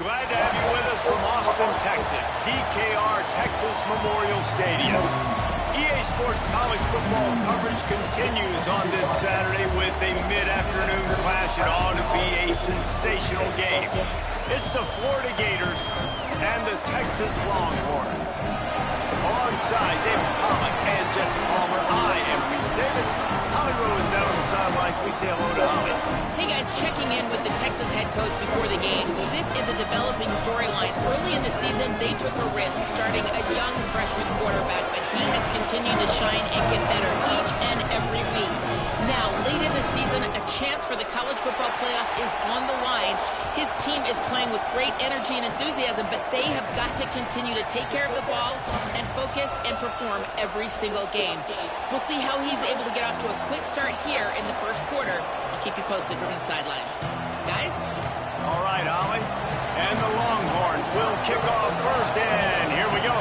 Glad to have you with us from Austin, Texas, DKR Texas Memorial Stadium. EA Sports college football coverage continues on this Saturday with a mid-afternoon clash. It ought to be a sensational game. It's the Florida Gators and the Texas Longhorns. Alongside David Pollock and Jesse Palmer, I am Reese Davis. Holly Rose down on the sidelines. We say hello to Holly. Hey guys, checking in with the Texas head coach before the game. This is a developing storyline. Early in the season, they took a risk starting a young freshman quarterback, but he has continued to shine and get better each and every week. Now, late in the season, a chance for the college football playoff is on the line. His team is playing with great energy and enthusiasm, but they have got to continue to take care of the ball and focus and perform every single game. We'll see how he's able to get off to a quick start here in the first quarter. I'll keep you posted from the sidelines. Guys? All right, Holly. And the Longhorns will kick off first, and here we go.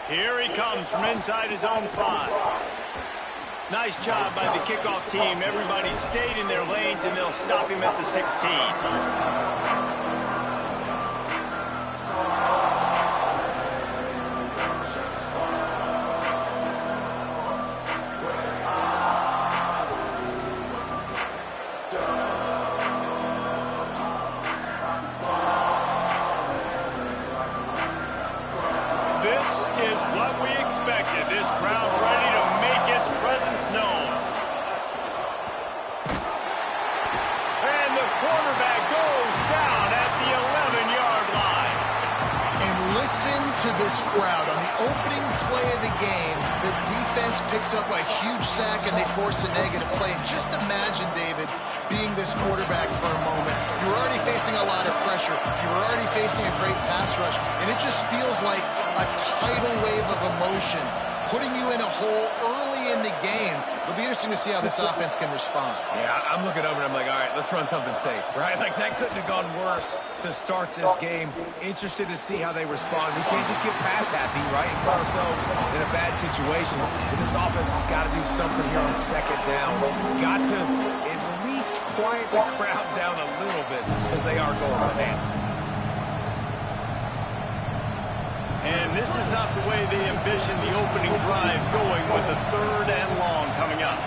Here he comes from inside his own 5. Nice job by the kickoff team. Everybody stayed in their lanes, and they'll stop him at the 16. This crowd ready to make its presence known. And the quarterback goes down at the 11-yard line. And listen to this crowd. On the opening play of the game, the defense picks up a huge sack and they force a negative play. And just imagine, David, being this quarterback for a moment. You're already facing a lot of pressure. You're already facing a great pass rush. And it just feels like a tidal wave of emotion putting you in a hole early in the game. It'll be interesting to see how this offense can respond. Yeah, I'm looking over and I'm like, all right, let's run something safe, right? Like, that couldn't have gone worse to start this game. Interested to see how they respond. We can't just get pass happy, right, and put ourselves in a bad situation. But this offense has got to do something here on second down. Got to at least quiet the crowd down a little bit because they are going bananas. And this is not the way they envisioned the opening drive going with the 3rd and long coming up.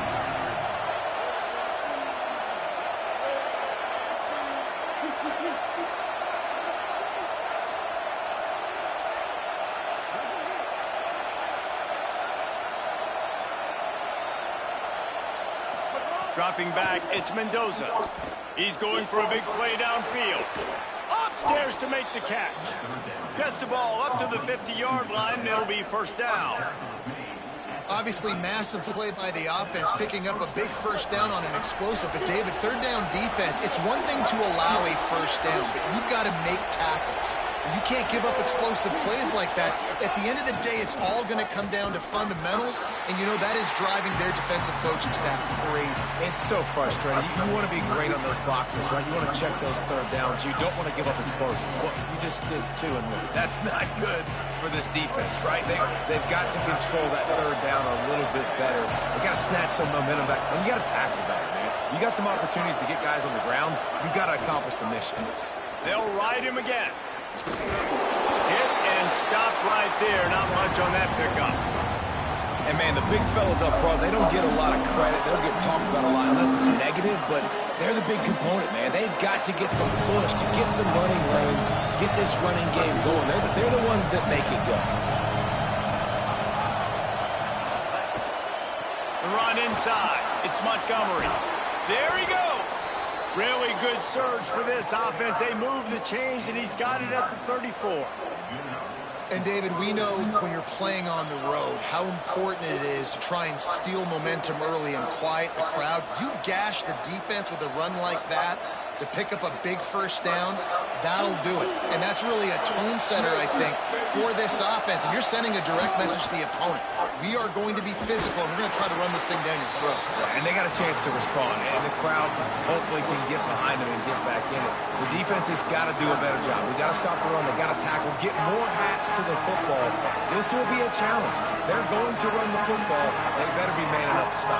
Dropping back, it's Mendoza. He's going for a big play downfield. Upstairs to make the catch. Gets the ball up to the 50-yard line, and it'll be first down. Obviously, massive play by the offense, picking up a big first down on an explosive. But, David, 3rd down defense, it's one thing to allow a first down, but you've got to make tackles. You can't give up explosive plays like that. At the end of the day, it's all going to come down to fundamentals, and you know that is driving their defensive coaching staff crazy. It's so frustrating. You want to be great on those boxes, right? You want to check those 3rd downs. You don't want to give up explosives. Well, you just did 2 and 1. That's not good for this defense, right? They've got to control that 3rd down a little bit better. They got to snatch some momentum back, and you got to tackle better, man. You got some opportunities to get guys on the ground. You got to accomplish the mission. They'll ride him again. Hit and stopped right there. Not much on that pickup. And, man, the big fellas up front, they don't get a lot of credit. They don't get talked about a lot unless it's negative, but they're the big component, man. They've got to get some push, to get some running lanes, get this running game going. They're the ones that make it go. The run inside. It's Montgomery. There he goes. Really good surge for this offense. They move the chains, and he's got it at the 34. And, David, we know when you're playing on the road how important it is to try and steal momentum early and quiet the crowd. You gash the defense with a run like that to pick up a big first down, that'll do it. And that's really a tone setter, I think, for this offense. And you're sending a direct message to the opponent. We are going to be physical, and we're going to try to run this thing down your throat. Yeah, and they got a chance to respond, and the crowd hopefully can get behind them and get back in it. The defense has got to do a better job. We got to stop the run. They got to tackle, get more hats to the football. This will be a challenge. They're going to run the football. They better be man enough to stop.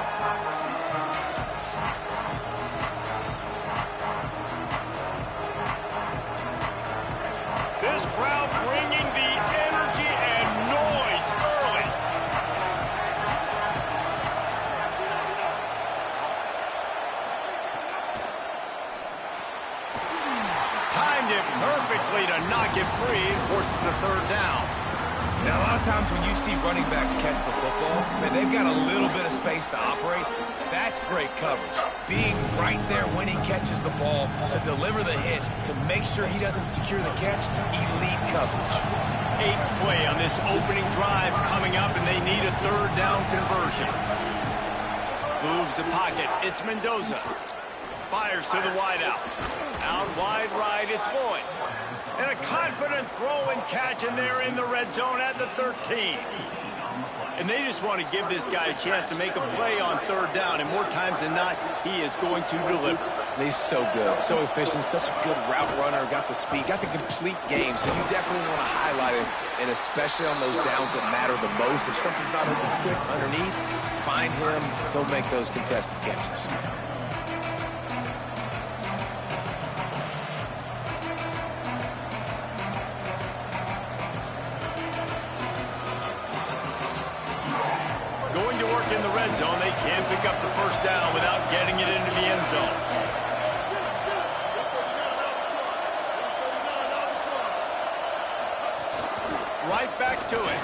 perfectly to knock it free and forces the third down. Now, a lot of times when you see running backs catch the football, man, they've got a little bit of space to operate. That's great coverage. Being right there when he catches the ball to deliver the hit, to make sure he doesn't secure the catch, elite coverage. 8th play on this opening drive coming up, and they need a third down conversion. Moves the pocket. It's Mendoza. Fires to the wideout. Out wide right, it's Boyd. And a confident throw and catch, and they're in the red zone at the 13. And they just want to give this guy a chance to make a play on third down, and more times than not, he is going to deliver. He's so good, so efficient, such a good route runner, got the speed, got the complete game, so you definitely want to highlight him, and especially on those downs that matter the most. If something's not open quick underneath, find him, he'll make those contested catches. Going to work in the red zone, they can't pick up the first down without getting it into the end zone. Right back to it.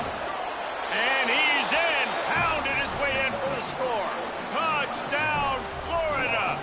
And he's in. Pounded his way in for the score. Touchdown, Florida.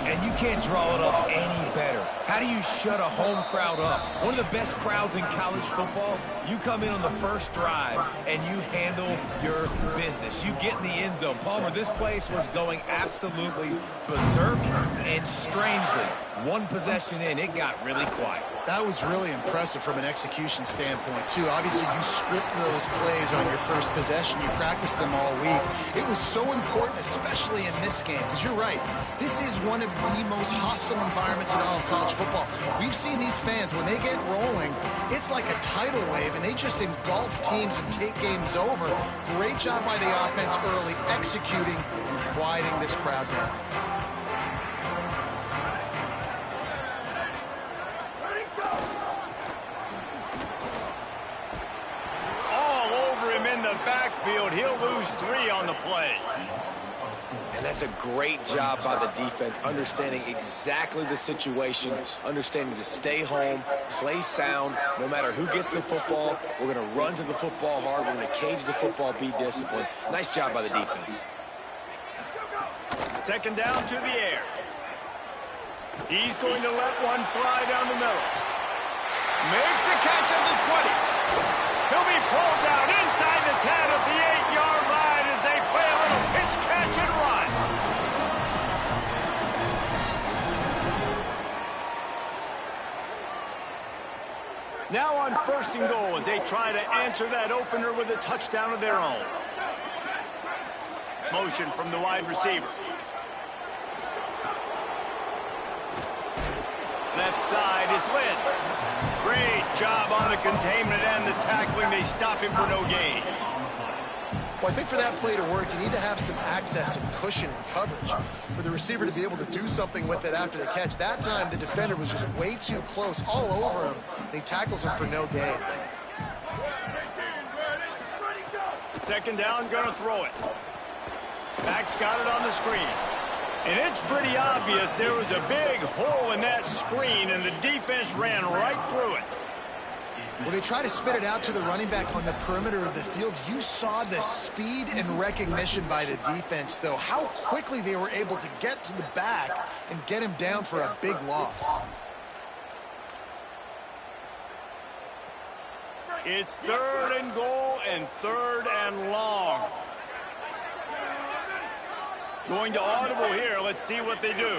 And you can't draw it up any better. How do you shut a home crowd up? One of the best crowds in college football. You come in on the first drive and you handle your business. You get in the end zone. Palmer, this place was going absolutely berserk, and strangely, one possession in, it got really quiet. That was really impressive from an execution standpoint, too. Obviously, you script those plays on your first possession. You practice them all week. It was so important, especially in this game, because you're right. This is one of the most hostile environments in all of college football. We've seen these fans, when they get rolling, it's like a tidal wave, and they just engulf teams and take games over. Great job by the offense early, executing and quieting this crowd down. Backfield, he'll lose 3 on the play. And that's a great job by the defense, understanding exactly the situation, understanding to stay home, play sound, no matter who gets the football. We're going to run to the football hard. We're going to cage the football, be disciplined. Nice job by the defense. Second down to the air. He's going to let one fly down the middle. Makes the catch at the 20. He'll be pulled down inside the 10 at the 8-yard line as they play a little pitch, catch, and run. Now on 1st and goal as they try to answer that opener with a touchdown of their own. Motion from the wide receiver. Left side is Lynn. Great job on the containment and the tackling. They stop him for no gain. Well, I think for that play to work, you need to have some access and cushion and coverage for the receiver to be able to do something with it after the catch. That time, the defender was just way too close, all over him, and he tackles him for no gain. Second down, gonna throw it. Back's got it on the screen. And it's pretty obvious there was a big hole in that screen, and the defense ran right through it. Well, they try to spit it out to the running back on the perimeter of the field. You saw the speed and recognition by the defense, though. How quickly they were able to get to the back and get him down for a big loss. It's 3rd and goal and 3rd and long. Going to audible here. Let's see what they do.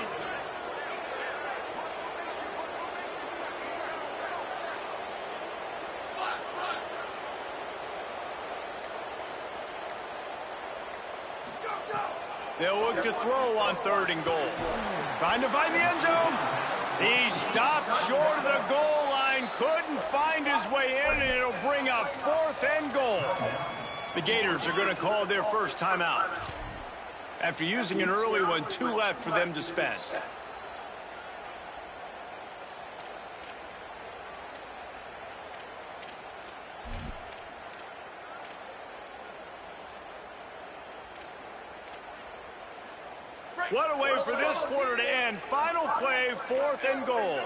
They'll look to throw on 3rd and goal. Trying to find the end zone. He stopped short of the goal line. Couldn't find his way in, and it'll bring up 4th and goal. The Gators are going to call their first timeout. After using an early one, 2 left for them to spend. What a way for this quarter to end. Final play, 4th and goal.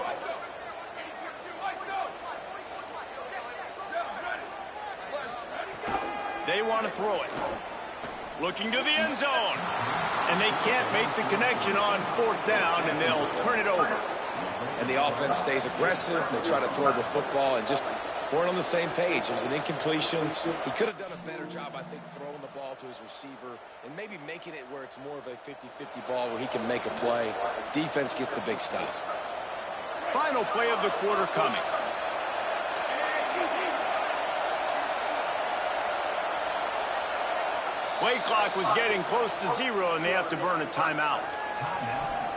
They want to throw it. Looking to the end zone. And they can't make the connection on 4th down, and they'll turn it over. And the offense stays aggressive. They try to throw the football and just weren't on the same page. It was an incompletion. He could have done a better job, I think, throwing the ball to his receiver and maybe making it where it's more of a 50-50 ball where he can make a play. Defense gets the big stops. Final play of the quarter coming. Play clock was getting close to 0, and they have to burn a timeout.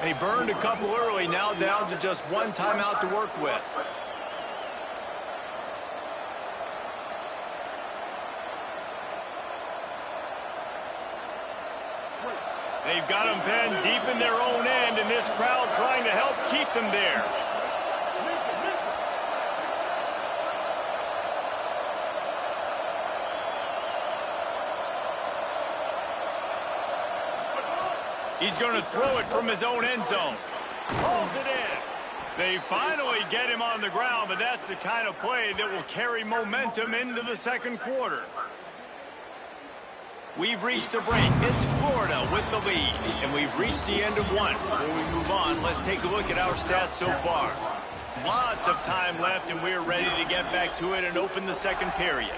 They burned a couple early, now down to just 1 timeout to work with. They've got them pinned deep in their own end, and this crowd trying to help keep them there. He's going to throw it from his own end zone. Pulls it in. They finally get him on the ground, but that's the kind of play that will carry momentum into the second quarter. We've reached the break. It's Florida with the lead, and we've reached the end of one. Before we move on, let's take a look at our stats so far. Lots of time left, and we're ready to get back to it and open the second period.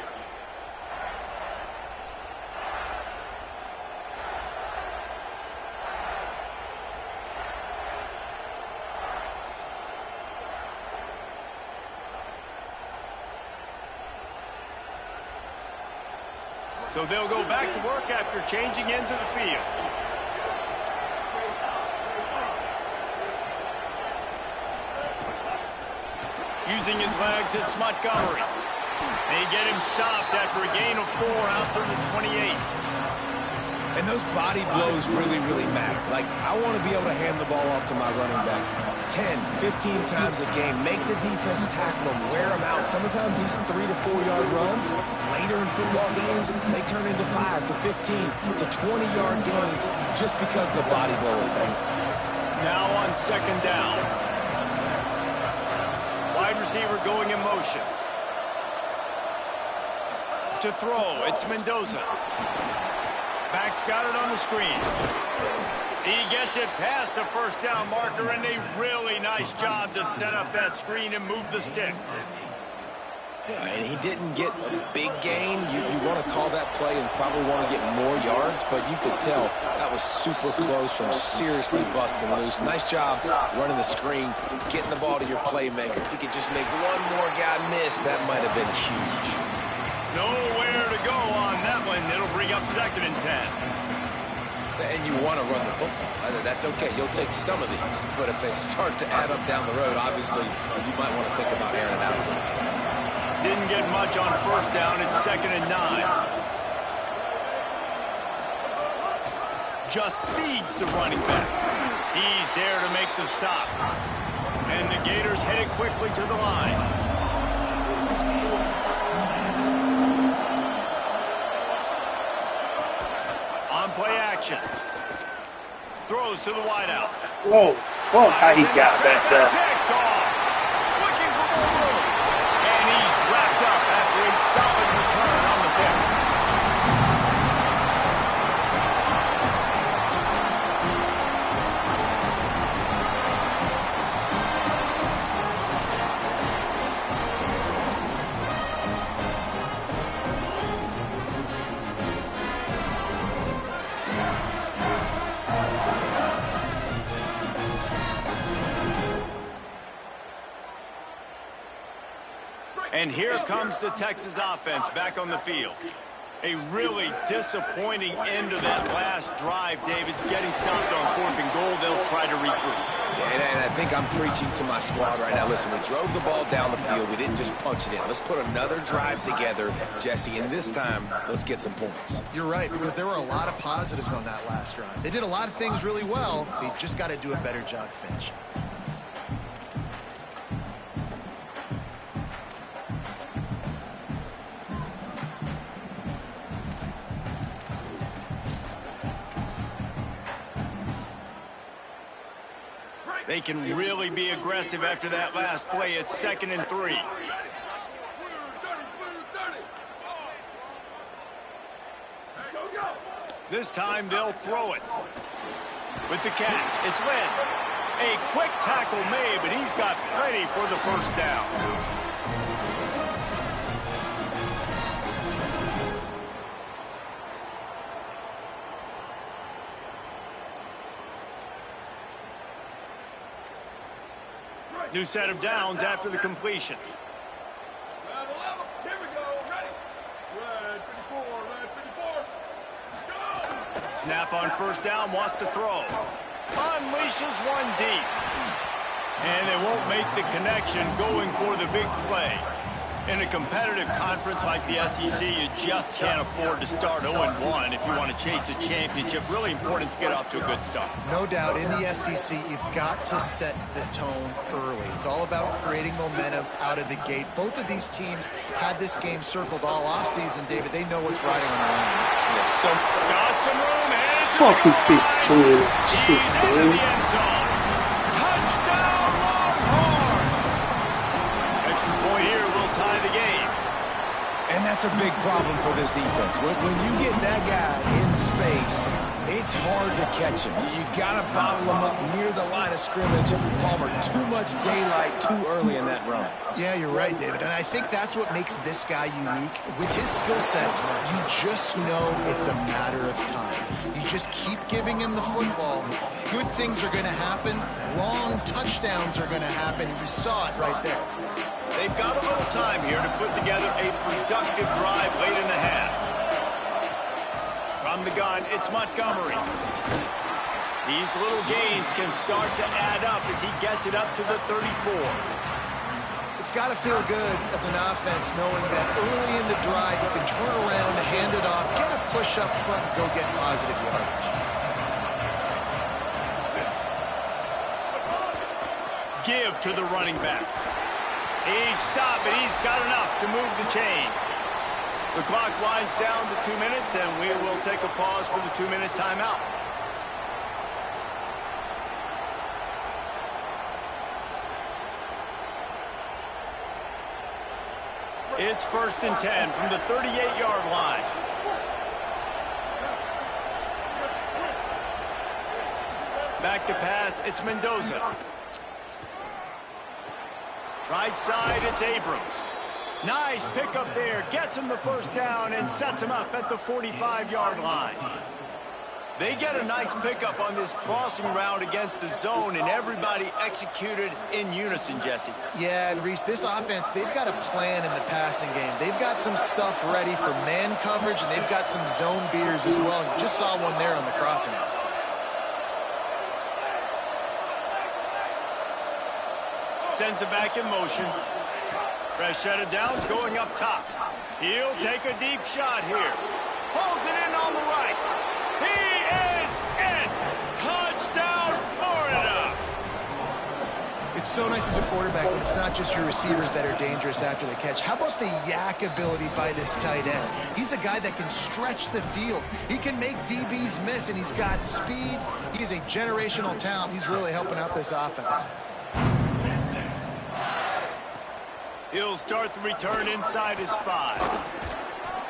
So they'll go back to work after changing into the field. Using his legs, it's Montgomery. They get him stopped after a gain of 4 out to the 28. And those body blows really, really matter. Like, I want to be able to hand the ball off to my running back 10, 15 times a game. Make the defense tackle him, wear him out. Sometimes these 3 to 4 yard runs, later in football games, they turn into 5 to 15 to 20-yard gains just because of the body blow effect. Now on 2nd down. Wide receiver going in motion. To throw, it's Mendoza. Back's got it on the screen. He gets it past the 1st down marker, and a really nice job to set up that screen and move the sticks. And he didn't get a big gain. You want to call that play and probably want to get more yards, but you could tell that was super close from seriously busting loose. Nice job running the screen, getting the ball to your playmaker. If he could just make one more guy miss, that might have been huge. Nowhere to go on that one. It'll bring up 2nd and 10. And you want to run the football. That's okay. You'll take some of these. But if they start to add up down the road, obviously, you might want to think about airing it out a little bit. Didn't get much on 1st down. It's 2nd and 9. Just feeds the running back. He's there to make the stop. And the Gators headed quickly to the line. Play action. Throws to the wideout. Whoa, fuck, how he got back there. Picked off. Looking for more room. And he's wrapped up after a solid return on the pick. And here comes the Texas offense back on the field. A really disappointing end of that last drive, David. Getting stopped on 4th and goal, they'll try to regroup. Yeah, and I think I'm preaching to my squad right now. Listen, we drove the ball down the field. We didn't just punch it in. Let's put another drive together, Jesse, and this time, let's get some points. You're right, because there were a lot of positives on that last drive. They did a lot of things really well. They just got to do a better job finishing. They can really be aggressive after that last play. It's 2nd and 3. This time they'll throw it. With the catch, it's Lynn. A quick tackle made, but he's got plenty for the first down. New set of downs after the completion. Here we go. Ready. Red 54, red 54. Go! Snap on first down, wants to throw. Unleashes one deep. And they won't make the connection going for the big play. In a competitive conference like the SEC, you just can't afford to start 0-1 if you want to chase a championship. Really important to get off to a good start. No doubt, in the SEC, you've got to set the tone early. It's all about creating momentum out of the gate. Both of these teams had this game circled all offseason, David. They know what's riding on the line. Yes, so got some room, headed to Fucking the big line. team. He's Shit, into man. the end zone. Touchdown, Longhorn! Extra point here will tie the game. And that's a big problem for this defense. When you get that guy in space, it's hard to catch him. You got to bottle him up near the line of scrimmage. Palmer, too much daylight too early in that run. Yeah, you're right, David. And I think that's what makes this guy unique. With his skill sets, you just know it's a matter of time. You just keep giving him the football. Good things are going to happen. Long touchdowns are going to happen. You saw it right there. They've got a little time here to put together a productive drive late in the half. From the gun, it's Montgomery. These little gains can start to add up as he gets it up to the 34. It's got to feel good as an offense knowing that early in the drive you can turn around, hand it off, get a push up front, and go get positive yardage. Give to the running back. He stopped, but he's got enough to move the chain. The clock winds down to 2 minutes, and we will take a pause for the 2-minute timeout. It's 1st and 10 from the 38-yard line. Back to pass, it's Mendoza. Right side, it's Abrams. Nice pickup there. Gets him the first down and sets him up at the 45-yard line. They get a nice pickup on this crossing route against the zone, and everybody executed in unison, Jesse. Yeah, and Reese, this offense, they've got a plan in the passing game. They've got some stuff ready for man coverage, and they've got some zone beaters as well. You just saw one there on the crossing route. Sends it back in motion. Fresh set of downs going up top. He'll take a deep shot here. Pulls it in on the right. He is in. Touchdown, Florida. It's so nice as a quarterback when it's not just your receivers that are dangerous after the catch. How about the yak ability by this tight end? He's a guy that can stretch the field. He can make DBs miss, and he's got speed. He's a generational talent. He's really helping out this offense. He'll start the return inside his 5.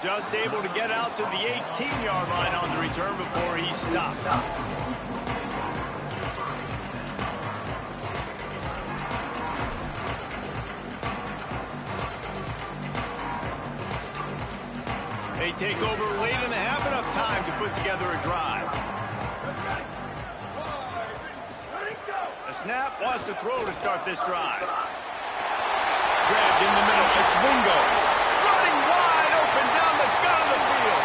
Just able to get out to the 18-yard line on the return before he stopped. They take over late in the half, enough time to put together a drive. A snap, wants to throw to start this drive. Grabbed in the middle, it's Wingo. Running wide open down the gut of the field.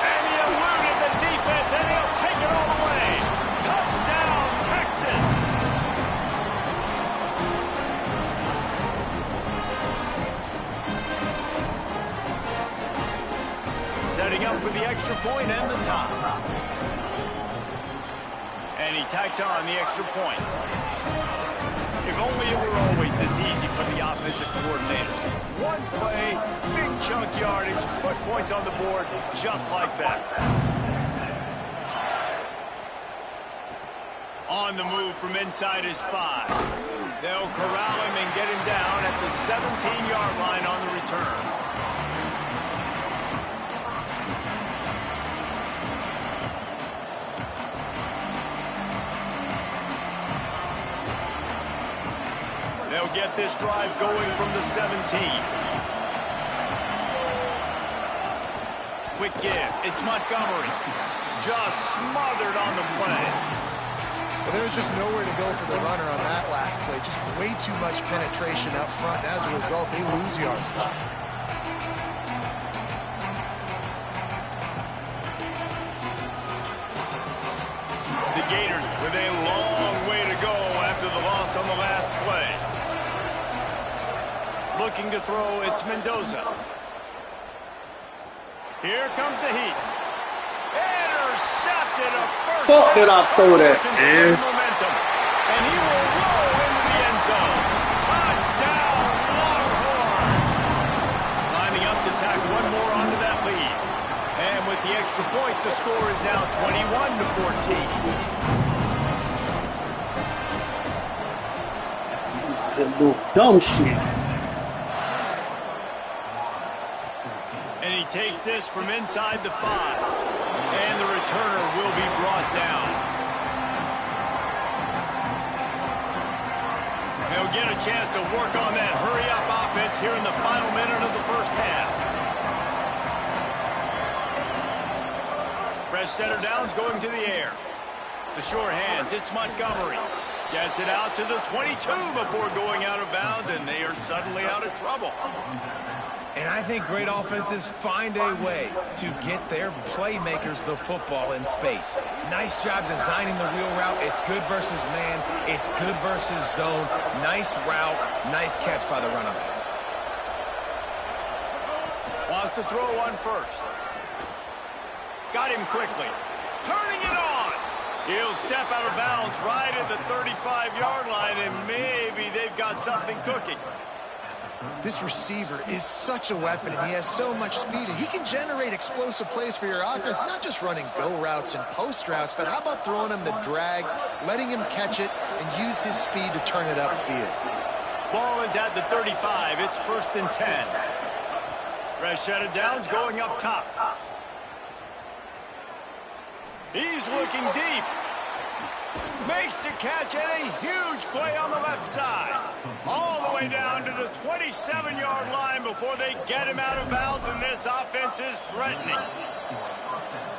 And he eluded the defense, and he'll take it all the way. Touchdown, Texas. Setting up for the extra point and the top. And he tacks on the extra point. If only it were always this easy for the offensive coordinators. One play, big chunk yardage, put points on the board just like that. On the move from inside his 5. They'll corral him and get him down at the 17-yard line on the return. They'll get this drive going from the 17. Quick give. It's Montgomery. Just smothered on the play. Well, there's just nowhere to go for the runner on that last play. Just way too much penetration up front. And as a result, they lose yards. The Gators with a long way to go after the loss on the last play. Looking to throw, it's Mendoza. Here comes the heat. Intercepted a first. Fuck did I throw that, man? Momentum. And he will roll into the end zone. Touchdown, Longhorn. Lining up to tack one more onto that lead. And with the extra point, the score is now 21-14. Dumb shit. And he takes this from inside the 5. And the returner will be brought down. They'll get a chance to work on that hurry-up offense here in the final minute of the first half. Fresh center downs going to the air. The short hands, it's Montgomery. Gets it out to the 22 before going out of bounds, and they are suddenly out of trouble. And I think great offenses find a way to get their playmakers the football in space. Nice job designing the wheel route. It's good versus man. It's good versus zone. Nice route. Nice catch by the running back. Wants to throw one first. Got him quickly. Turning it on. He'll step out of bounds right at the 35-yard line, and maybe they've got something cooking. This receiver is such a weapon, and he has so much speed. And he can generate explosive plays for your offense, not just running go routes and post routes, but how about throwing him the drag, letting him catch it, and use his speed to turn it upfield. Ball is at the 35. It's 1st and 10. Fresh set of downs going up top. He's looking deep. Makes the catch and a huge play on the left side. All the way down to the 27-yard line before they get him out of bounds, and this offense is threatening.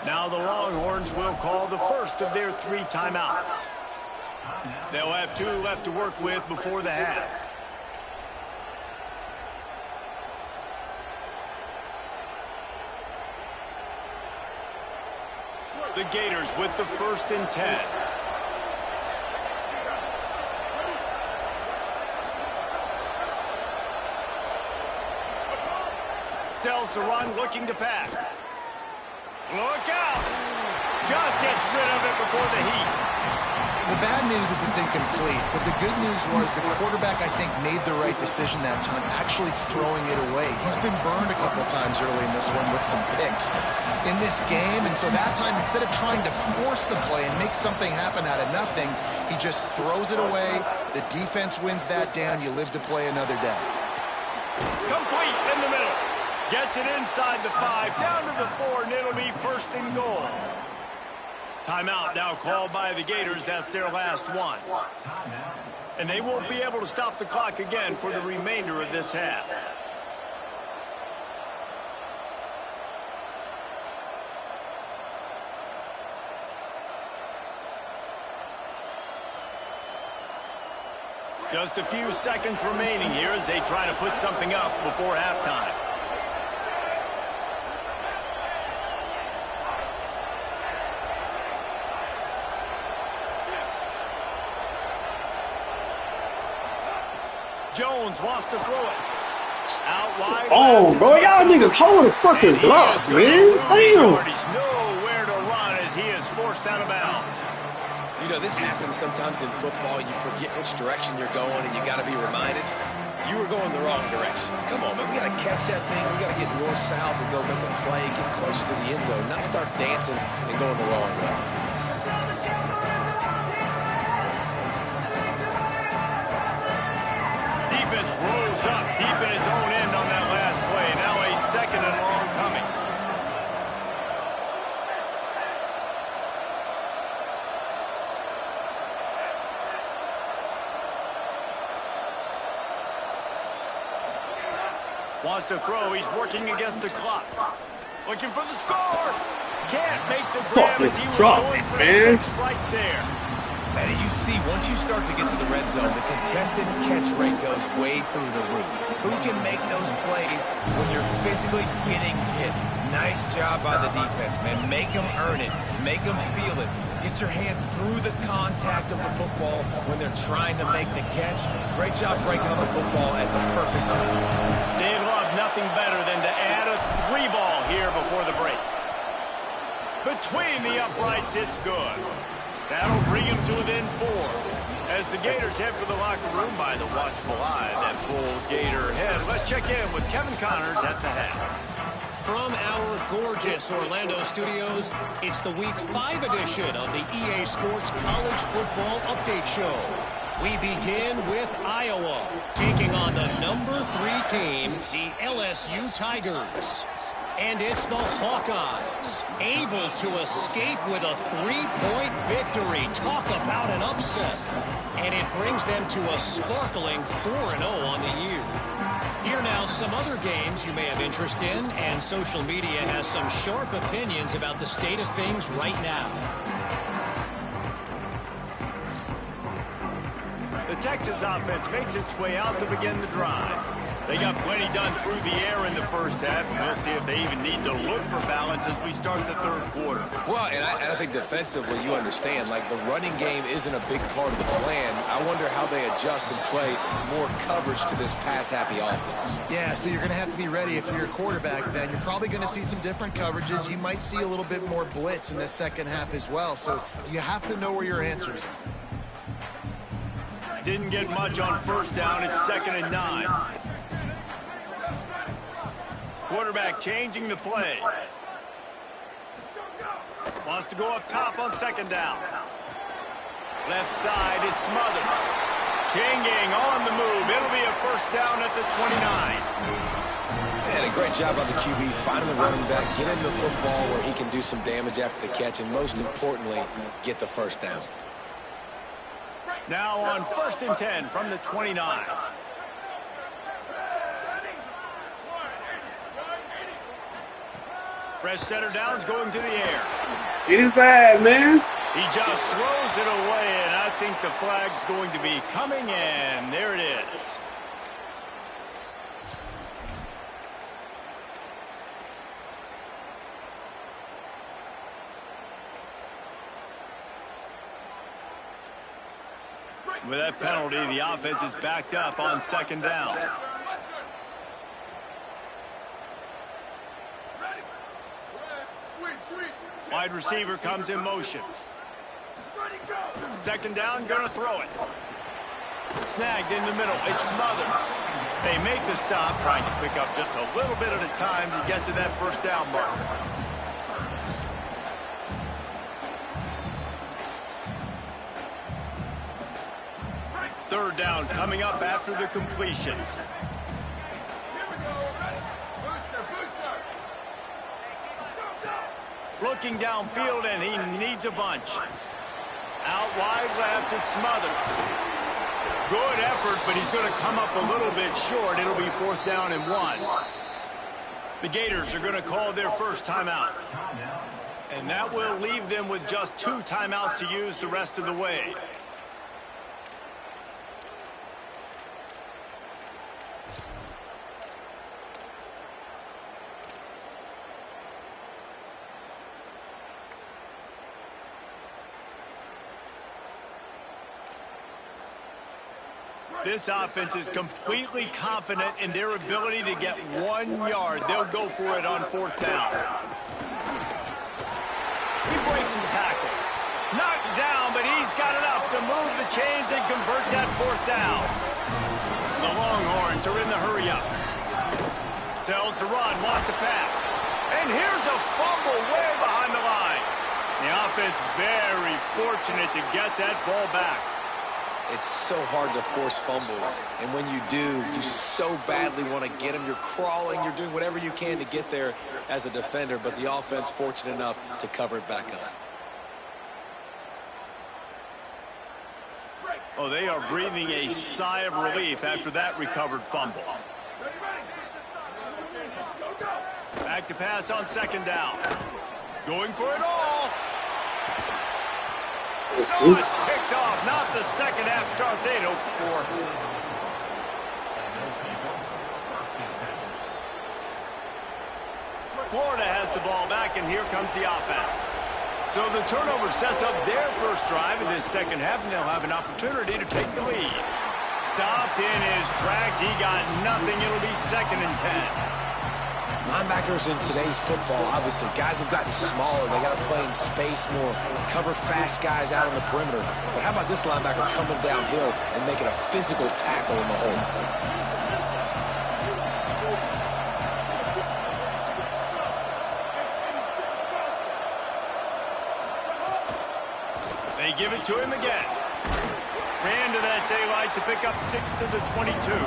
Now the Longhorns will call the first of their 3 timeouts. They'll have 2 left to work with before the half. The Gators with the 1st and 10. Sells to run, looking to pass. Look out! Just gets rid of it before the heat. The bad news is it's incomplete, but the good news was the quarterback, I think, made the right decision that time, actually throwing it away. He's been burned a couple times early in this one with some picks in this game, and so that time, instead of trying to force the play and make something happen out of nothing, he just throws it away. The defense wins that down. You live to play another day. Complete in the middle. Gets it inside the 5, down to the 4, and it'll be 1st and goal. Timeout now called by the Gators. That's their last one. And they won't be able to stop the clock again for the remainder of this half. Just a few seconds remaining here as they try to put something up before halftime. Jones wants to throw it. Out wide. Oh, bro, y'all niggas hold the fucking blocks, man. Damn. He's nowhere to run as he is forced out of bounds. You know, this happens sometimes in football. You forget which direction you're going, and you got to be reminded you were going the wrong direction. Come on, man. We got to catch that thing. We got to get north-south and go make a play, get closer to the end zone, not start dancing and going the wrong way. Defense rose up deep in its own end on that last play. Now a 2nd and long coming. Wants to throw. He's working against the clock. Looking for the score. Can't make the grab as he was going for 6 right there. And you see, once you start to get to the red zone, the contested catch rate goes way through the roof. Who can make those plays when you're physically getting hit? Nice job by the defense, man. Make them earn it. Make them feel it. Get your hands through the contact of the football when they're trying to make the catch. Great job breaking on the football at the perfect time. They'd love nothing better than to add a 3-ball here before the break. Between the uprights, it's good. That'll bring him to within 4. As the Gators head for the locker room by the watchful eye, that full Gator head. Let's check in with Kevin Connors at the head. From our gorgeous Orlando studios, it's the Week 5 edition of the EA Sports College Football Update Show. We begin with Iowa, taking on the number 3 team, the LSU Tigers. And it's the Hawkeyes, able to escape with a 3-point victory. Talk about an upset. And it brings them to a sparkling 4-0 on the year. Here now, some other games you may have interest in, and social media has some sharp opinions about the state of things right now. The Texas offense makes its way out to begin the drive. They got plenty done through the air in the first half, and we'll see if they even need to look for balance as we start the third quarter. Well, and I think defensively, you understand, like the running game isn't a big part of the plan. I wonder how they adjust and play more coverage to this pass-happy offense. Yeah, so you're going to have to be ready if you're your quarterback, then. You're probably going to see some different coverages. You might see a little bit more blitz in the second half as well, so you have to know where your answers are. Didn't get much on first down. It's 2nd and 9. Quarterback changing the play. Wants to go up top on 2nd down. Left side is Smothers. Changing on the move. It'll be a first down at the 29. And a great job by the QB, finding the running back, get him the football where he can do some damage after the catch, and most importantly, get the first down. Now on 1st and 10 from the 29. Fresh center downs going to the air. Get inside, man. He just throws it away, and I think the flag's going to be coming in. There it is. With that penalty, the offense is backed up on 2nd down. Wide receiver comes in motion. 2nd down, gonna throw it. Snagged in the middle, it's Smothers. They make the stop, trying to pick up just a little bit at a time to get to that first down marker. Third down coming up after the completion. Looking downfield, and he needs a bunch. Out wide left, it's Smothers. Good effort, but he's going to come up a little bit short. It'll be 4th down and 1. The Gators are going to call their first timeout. And that will leave them with just 2 timeouts to use the rest of the way. This offense is completely confident in their ability to get 1 yard. They'll go for it on 4th down. He breaks a tackle. Knocked down, but he's got enough to move the chains and convert that 4th down. The Longhorns are in the hurry-up. Tells to run, wants to pass. And here's a fumble way behind the line. The offense very fortunate to get that ball back. It's so hard to force fumbles, and when you do, you so badly want to get them. You're crawling, you're doing whatever you can to get there as a defender, but the offense fortunate enough to cover it back up. Oh, they are breathing a sigh of relief after that recovered fumble. Back to pass on second down. Going for it all. Oh, it's picked off. Not the second half start they'd hoped for. Florida has the ball back, and here comes the offense. So the turnover sets up their first drive in this second half, and they'll have an opportunity to take the lead. Stopped in his tracks. He got nothing. It'll be 2nd and 10. Linebackers in today's football, obviously, guys have gotten smaller. They got to play in space more, cover fast guys out on the perimeter. But how about this linebacker coming downhill and making a physical tackle in the hole? They give it to him again. Ran to that daylight to pick up 6 to the 22.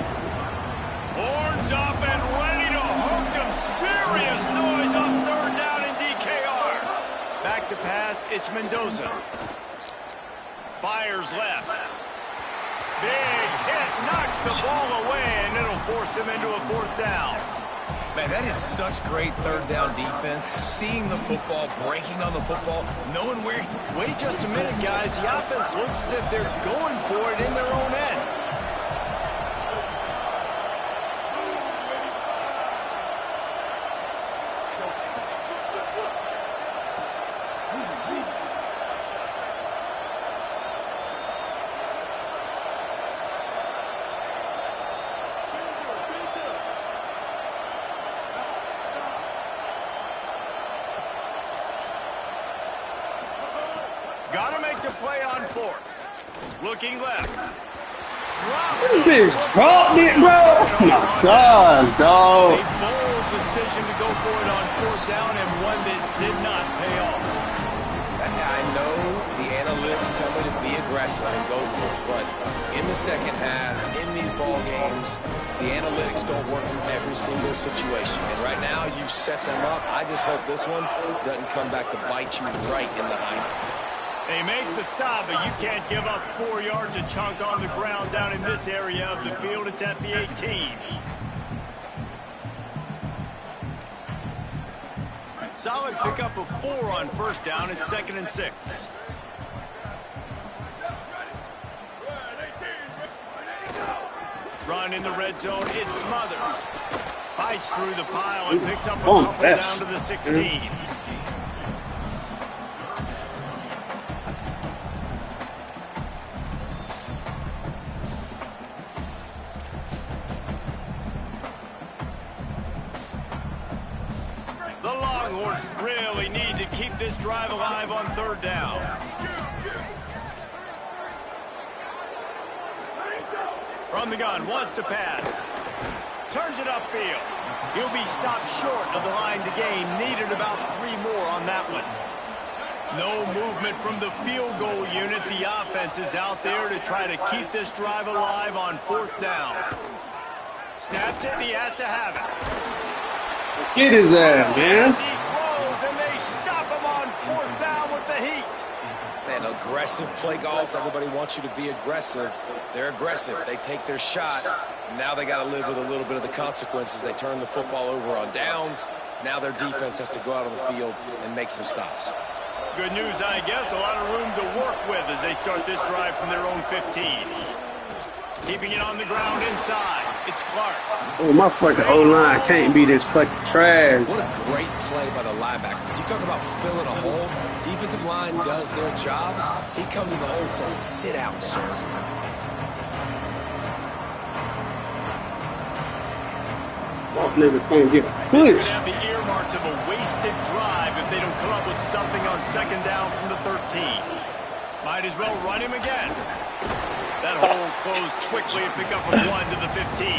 Horns up and ready to hook him. Serious noise on 3rd down in DKR. Back to pass, it's Mendoza. Fires left. Big hit, knocks the ball away, and it'll force him into a 4th down. Man, that is such great 3rd down defense. Seeing the football, breaking on the football, knowing where... Wait just a minute, guys. The offense looks as if they're going for it in their own end. Gotta make the play on 4th. Looking left. This bitch dropped it, bro. Oh my God, dog. A bold decision to go for it on 4th down, and one that did not pay off. I know the analytics tell me to be aggressive and go for it, but in the second half, in these ball games, the analytics don't work for every single situation. And right now, you've set them up. I just hope this one doesn't come back to bite you right in the hind. They make the stop, but you can't give up 4 yards a chunk on the ground down in this area of the field. It's at the 18. Solid pickup of 4 on 1st down. It's 2nd and 6. Run in the red zone. It Smothers. Fights through the pile and picks up a couple down to the 16. Really need to keep this drive alive on 3rd down. From the gun, wants to pass. Turns it upfield. He'll be stopped short of the line to gain. Needed about 3 more on that one. No movement from the field goal unit. The offense is out there to try to keep this drive alive on 4th down. Snaps it, and he has to have it. Get his ass, man. And they stop him on 4th down with the heat. Man, aggressive play calls. Everybody wants you to be aggressive. They're aggressive. They take their shot. Now they got to live with a little bit of the consequences. They turn the football over on downs. Now their defense has to go out on the field and make some stops. Good news, I guess. A lot of room to work with as they start this drive from their own 15. Keeping it on the ground inside. It's Clark. Oh, my fucking O-line can't be this fucking trash. What a great play by the linebacker. You talk about filling a hole. Defensive line does their jobs. He comes in the hole and says, sit out, sir. That nigga can't get This push. could have the earmarks of a wasted drive if they don't come up with something on 2nd down from the 13. Might as well run him again. That hole closed quickly and pick up a 1 to the 15.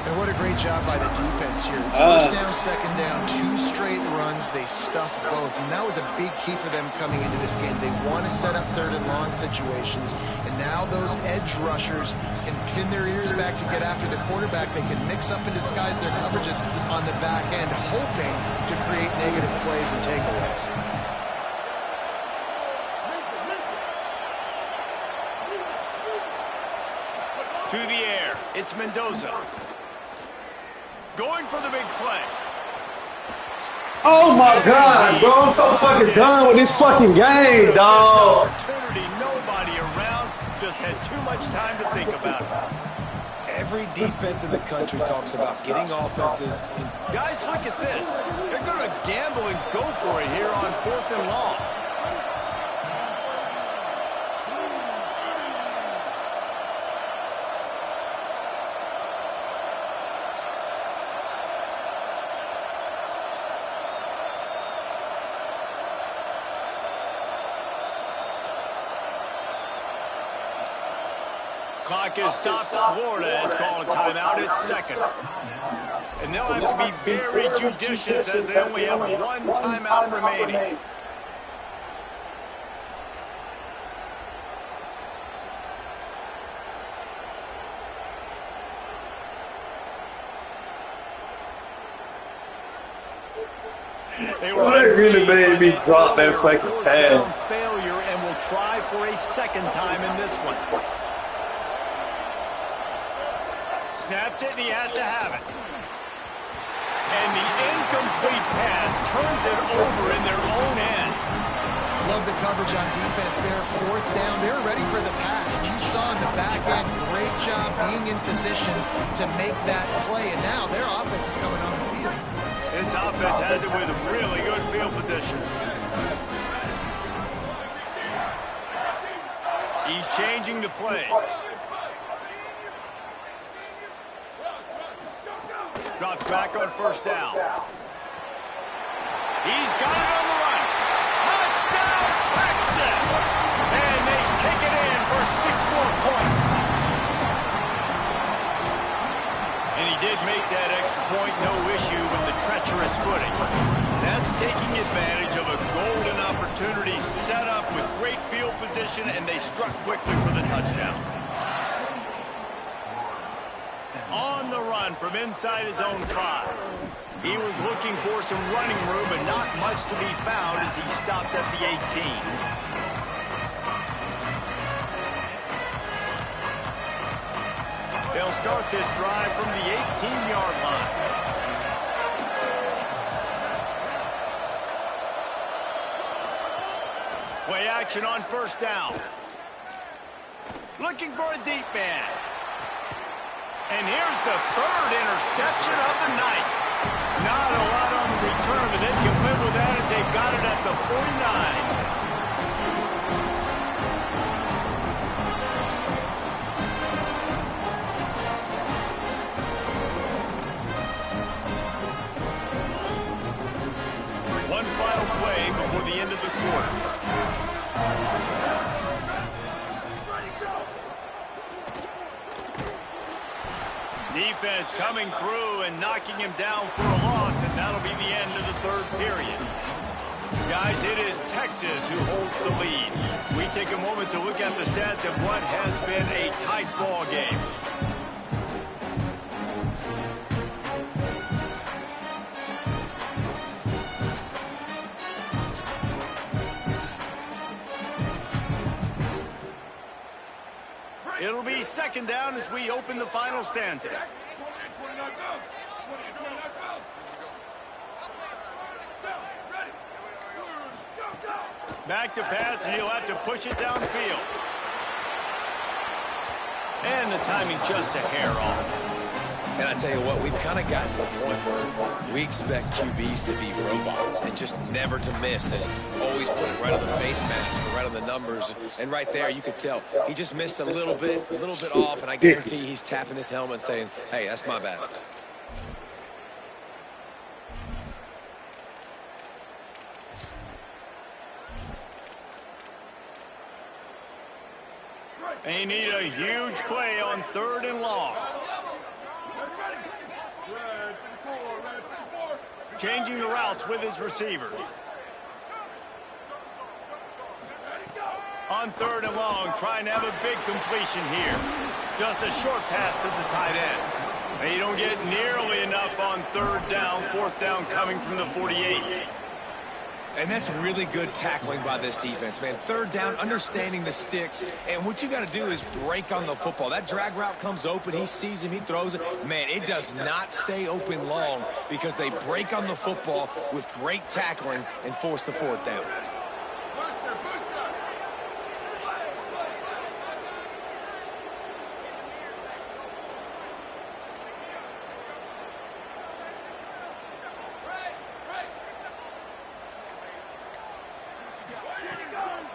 And what a great job by the defense here. 1st down, 2nd down, 2 straight runs. They stuffed both. And that was a big key for them coming into this game. They want to set up 3rd and long situations. And now those edge rushers can pin their ears back to get after the quarterback. They can mix up and disguise their coverages on the back end, hoping to create negative plays and takeaways. To the air, it's Mendoza. Going for the big play. Oh my God, bro. I'm so fucking done with this fucking game, dog. Opportunity, nobody around, just had too much time to think about it. Every defense in the country talks about getting offenses. Guys, look at this. They're going to gamble and go for it here on 4th and long. Clock is stopped. Florida has called a timeout at 2nd. And they'll have to be very judicious as they only have one timeout remaining. They really made me drop that fucking pass. Failure, and will try for a 2nd time in this one. Snapped it, and he has to have it. And the incomplete pass turns it over in their own end. Love the coverage on defense there. 4th down. They're ready for the pass. You saw in the back end, great job being in position to make that play. And now their offense is coming on the field. This offense has it with really good field position. He's changing the play. Drops back on 1st down. He's got it on the run. Touchdown, Texas! And they take it in for 6 more points. And he did make that extra point, no issue with the treacherous footing. That's taking advantage of a golden opportunity set up with great field position, and they struck quickly for the touchdown. On the run from inside his own 5. He was looking for some running room, but not much to be found as he stopped at the 18. They'll start this drive from the 18-yard line. Play action on 1st down. Looking for a deep man. And here's the 3rd interception of the night. Not a lot on the return, but they can live with that as they've got it at the 49. One final play before the end of the quarter. Defense coming through and knocking him down for a loss, and that'll be the end of the 3rd period. Guys, it is Texas who holds the lead. We take a moment to look at the stats of what has been a tight ball game. It'll be 2nd down as we open the final stanza. Back to pass, and he'll have to push it downfield. And the timing just a hair off. And I tell you what, we've kind of gotten to the point where we expect QBs to be robots and just never to miss and always put it right on the face mask or right on the numbers. And right there, you could tell he just missed a little bit off, and I guarantee he's tapping his helmet saying, hey, that's my bad. They need a huge play on 3rd and long. Changing the routes with his receivers. On 3rd and long, trying to have a big completion here. Just a short pass to the tight end. They don't get nearly enough on 3rd down. 4th down coming from the 48. And that's really good tackling by this defense, man. Third down, understanding the sticks. And what you got to do is break on the football. That drag route comes open. He sees him. He throws it. Man, it does not stay open long because they break on the football with great tackling and force the fourth down.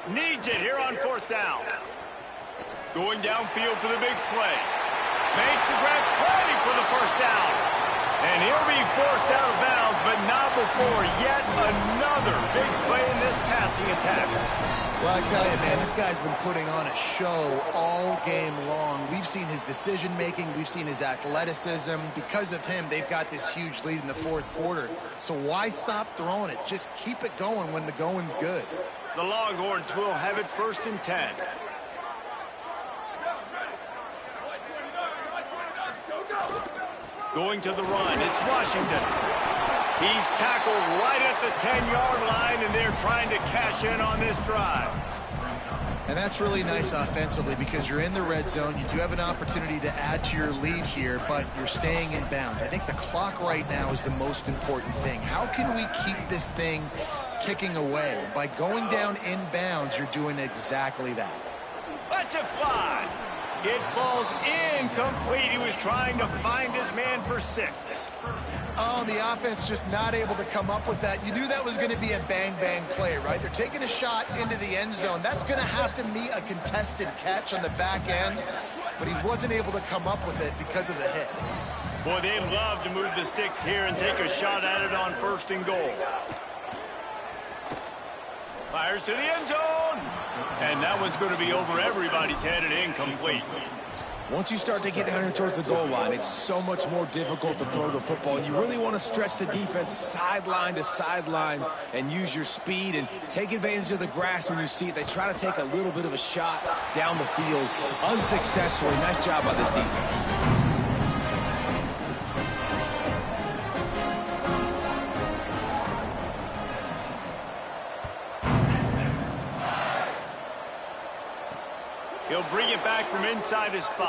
Needs it here on fourth down. Going downfield for the big play. Makes the grab, ready for the first down. And he'll be forced out of bounds, but not before yet another big play in this passing attack. Well, I tell you, man, this guy's been putting on a show all game long. We've seen his decision-making. We've seen his athleticism. Because of him, they've got this huge lead in the fourth quarter. So why stop throwing it? Just keep it going when the going's good. The Longhorns will have it 1st and 10. Going to the run, it's Washington. He's tackled right at the 10-yard line, and they're trying to cash in on this drive. And that's really nice offensively because you're in the red zone. You do have an opportunity to add to your lead here, but you're staying in bounds. I think the clock right now is the most important thing. How can we keep this thing ticking away? By going down in bounds, you're doing exactly that. Let's it fly. It falls incomplete. He was trying to find his man for 6. Oh, the offense just not able to come up with that. You knew that was going to be a bang-bang play, right? They're taking a shot into the end zone. That's going to have to be a contested catch on the back end, but he wasn't able to come up with it because of the hit. Boy, they love to move the sticks here and take a shot at it on 1st and goal. Fires to the end zone. And that one's going to be over everybody's head and incomplete. Once you start to get down here towards the goal line, it's so much more difficult to throw the football. And you really want to stretch the defense sideline to sideline and use your speed and take advantage of the grass when you see it. They try to take a little bit of a shot down the field unsuccessfully. Nice job by this defense. He'll bring it back from inside his 5.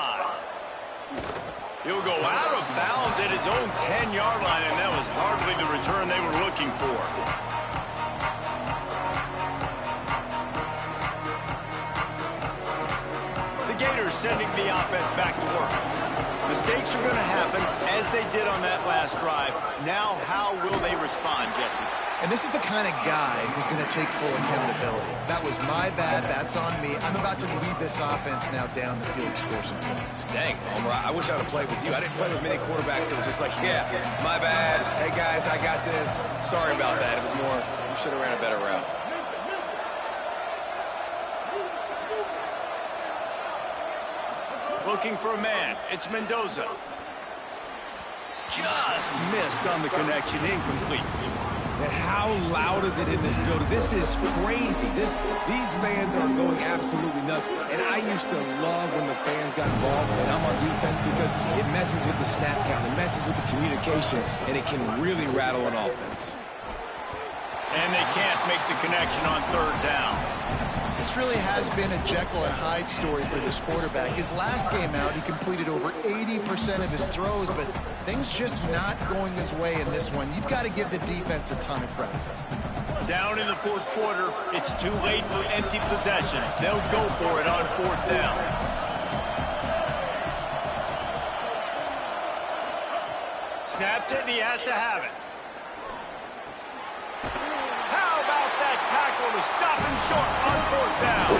He'll go out of bounds at his own 10-yard line, and that was hardly the return they were looking for. The Gators sending the offense back to work. Mistakes are going to happen, as they did on that last drive. Now, how will they respond, Jesse? And this is the kind of guy who's going to take full accountability. That was my bad. That's on me. I'm about to lead this offense now down the field to score some points. Dang, Palmer, I wish I would have played with you. I didn't play with many quarterbacks that were just like, yeah, my bad. Hey, guys, I got this. Sorry about that. It was more, you should have ran a better route. Looking for a man. It's Mendoza. Just missed on the connection. Incomplete. And how loud is it in this building? This is crazy. These fans are going absolutely nuts. And I used to love when the fans got involved, and I'm on defense, because it messes with the snap count, it messes with the communication, and it can really rattle an offense. And they can't make the connection on 3rd down. This really has been a Jekyll and Hyde story for this quarterback. His last game out, he completed over 80% of his throws, but things just not going his way in this one. You've got to give the defense a ton of credit. Down in the 4th quarter, it's too late for empty possessions. They'll go for it on 4th down. Snapped it, and he has to have it. To stop him short on 4th down.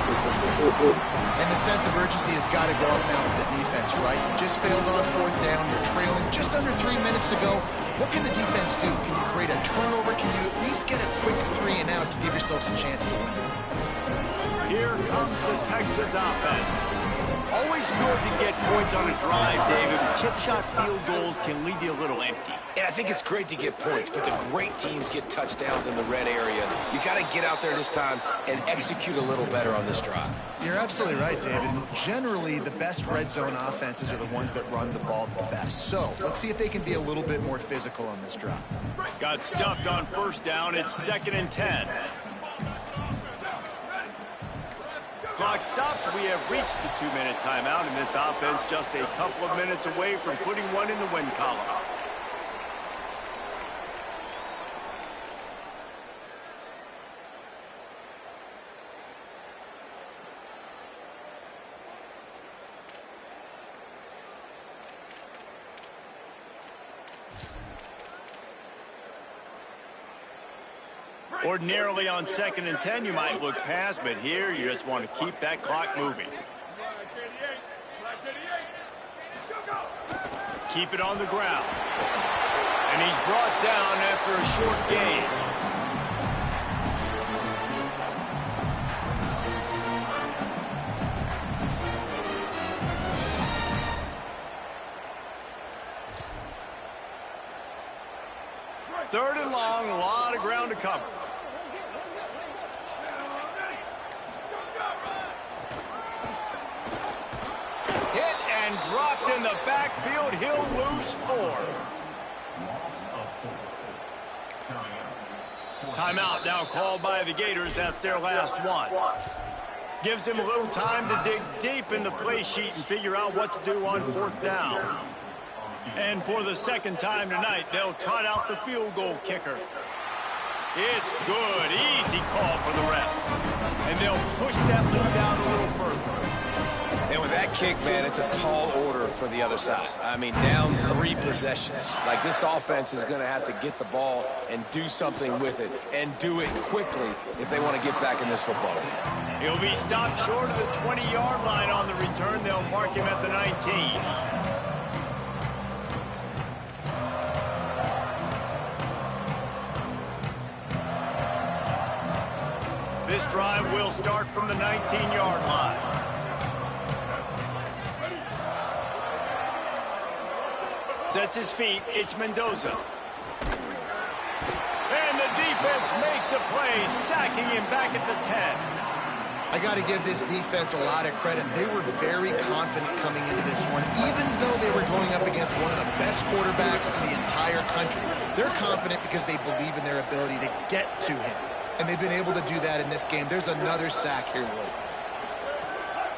And the sense of urgency has got to go up now for the defense, right? You just failed on 4th down. You're trailing just under 3 minutes to go. What can the defense do? Can you create a turnover? Can you at least get a quick 3 and out to give yourselves a chance to win? Here comes the Texas offense. Always good to get points on a drive, David. Chip shot field goals can leave you a little empty. And I think it's great to get points, but the great teams get touchdowns in the red area. You got to get out there this time and execute a little better on this drive. You're absolutely right, David. Generally, the best red zone offenses are the ones that run the ball the best. So let's see if they can be a little bit more physical on this drive. Got stuffed on first down. It's 2nd and 10. Clock stops. We have reached the 2-minute timeout, and this offense just a couple of minutes away from putting one in the win column. Ordinarily on 2nd and 10, you might look past, but here you just want to keep that clock moving. Keep it on the ground. And he's brought down after a short gain. Third and long, a lot of ground to cover. Hit and dropped in the backfield. He'll lose 4. Timeout now called by the Gators. That's their last one. Gives him a little time to dig deep in the play sheet and figure out what to do on 4th down. And for the 2nd time tonight, they'll trot out the field goal kicker. It's good. Easy call for the refs. And they'll push that lead down a little further. And with that kick, man, it's a tall order for the other side. I mean, down 3 possessions. Like, this offense is going to have to get the ball and do something with it, and do it quickly if they want to get back in this football game. He'll be stopped short of the 20-yard line on the return. They'll mark him at the 19. This drive will start from the 19-yard line. Sets his feet. It's Mendoza. And the defense makes a play, sacking him back at the 10. I got to give this defense a lot of credit. They were very confident coming into this one, even though they were going up against one of the best quarterbacks in the entire country. They're confident because they believe in their ability to get to him. And they've been able to do that in this game. There's another sack here, Will.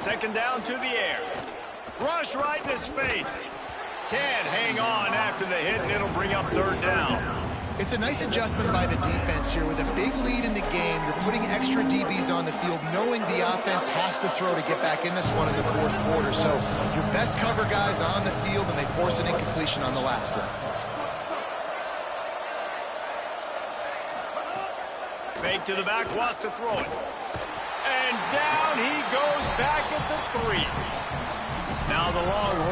2nd down to the air. Rush right in his face. Can't hang on after the hit, and it'll bring up 3rd down. It's a nice adjustment by the defense here. With a big lead in the game, you're putting extra DBs on the field, knowing the offense has to throw to get back in this one in the 4th quarter. So your best cover guys on the field, and they force an incompletion on the last one. Fake to the back, wants to throw it. And down he goes back at the 3. Now the Longhorns